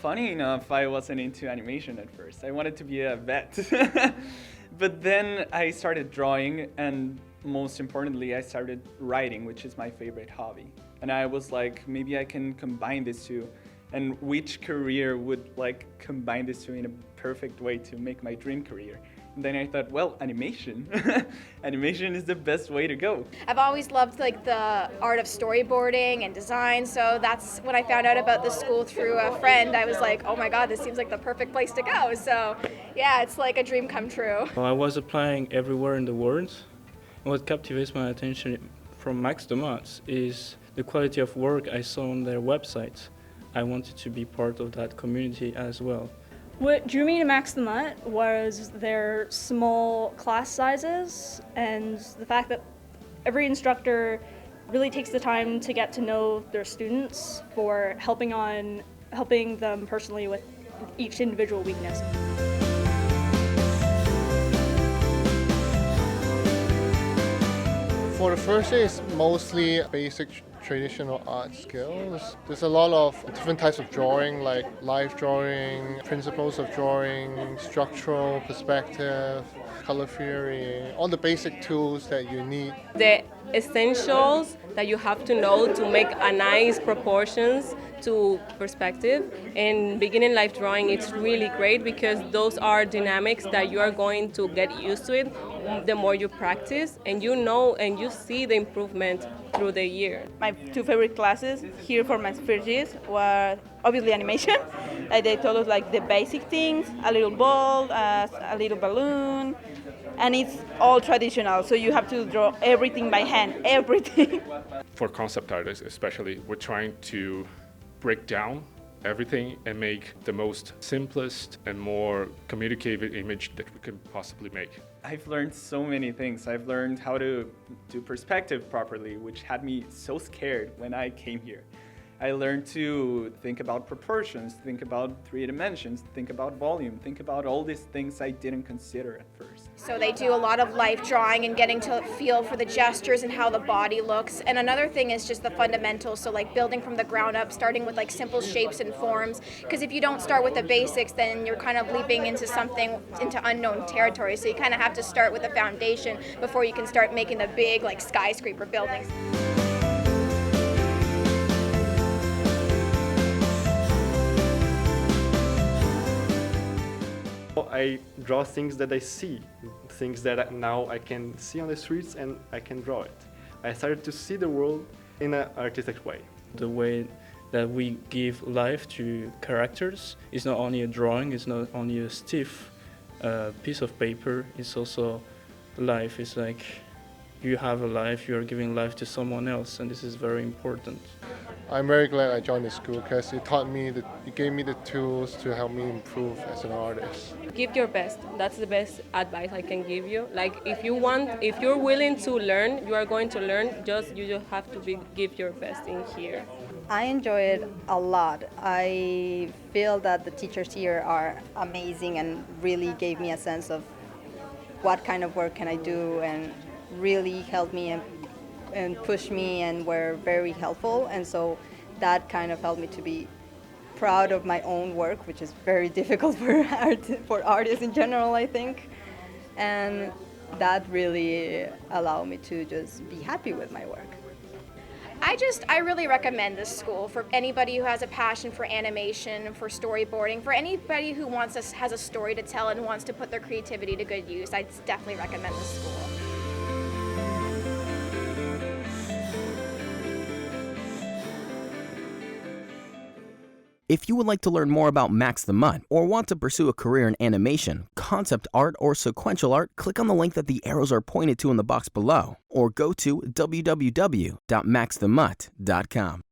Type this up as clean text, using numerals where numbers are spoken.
Funny enough, I wasn't into animation at first. I wanted to be a vet. But then I started drawing, and most importantly, I started writing, which is my favorite hobby. And I was like, maybe I can combine these two. And which career would like combine these two in a perfect way to make my dream career? And then I thought, well, animation. Animation is the best way to go. I've always loved like the art of storyboarding and design, so that's when I found out about the school through a friend. I was like, oh my god, this seems like the perfect place to go. So yeah, it's like a dream come true. Well, I was applying everywhere in the world. And what captivates my attention from Max the Mutt is the quality of work I saw on their website. I wanted to be part of that community as well. What drew me to Max the Mutt was their small class sizes and the fact that every instructor really takes the time to get to know their students for helping them personally with each individual weakness. For the first day, it's mostly basic traditional art skills. There's a lot of different types of drawing, like life drawing, principles of drawing, structural perspective, color theory, all the basic tools that you need. The essentials that you have to know to make a nice proportions to perspective. In beginning life drawing, it's really great because those are dynamics that you are going to get used to it the more you practice, and you know and you see the improvement through the year. My two favorite classes here for my first years were obviously animation. Like they told us like the basic things, a little ball, a little balloon, and it's all traditional, so you have to draw everything by hand, everything. For concept artists especially, we're trying to break down everything and make the most simplest and more communicative image that we can possibly make. I've learned so many things. I've learned how to do perspective properly, which had me so scared when I came here. I learned to think about proportions, think about 3 dimensions, think about volume, think about all these things I didn't consider at first. So they do a lot of life drawing and getting to feel for the gestures and how the body looks. And another thing is just the fundamentals, so like building from the ground up, starting with like simple shapes and forms. Because if you don't start with the basics, then you're kind of leaping into unknown territory. So you kind of have to start with a foundation before you can start making the big like skyscraper buildings. I draw things that I see, things that now I can see on the streets and I can draw it. I started to see the world in an artistic way. The way that we give life to characters is not only a drawing, it's not only a stiff piece of paper, it's also life. It's like you have a life, you are giving life to someone else, and this is very important. I'm very glad I joined the school because it gave me the tools to help me improve as an artist. Give your best. That's the best advice I can give you. Like if you're willing to learn, you are going to learn. You just have to give your best in here. I enjoy it a lot. I feel that the teachers here are amazing and really gave me a sense of what kind of work can I do, and really helped me and pushed me and were very helpful. And so that kind of helped me to be proud of my own work, which is very difficult for artists in general, I think. And that really allowed me to just be happy with my work. I really recommend this school for anybody who has a passion for animation, for storyboarding, for anybody who has a story to tell and wants to put their creativity to good use. I definitely recommend this school. If you would like to learn more about Max the Mutt or want to pursue a career in animation, concept art, or sequential art, click on the link that the arrows are pointed to in the box below or go to www.maxthemutt.com.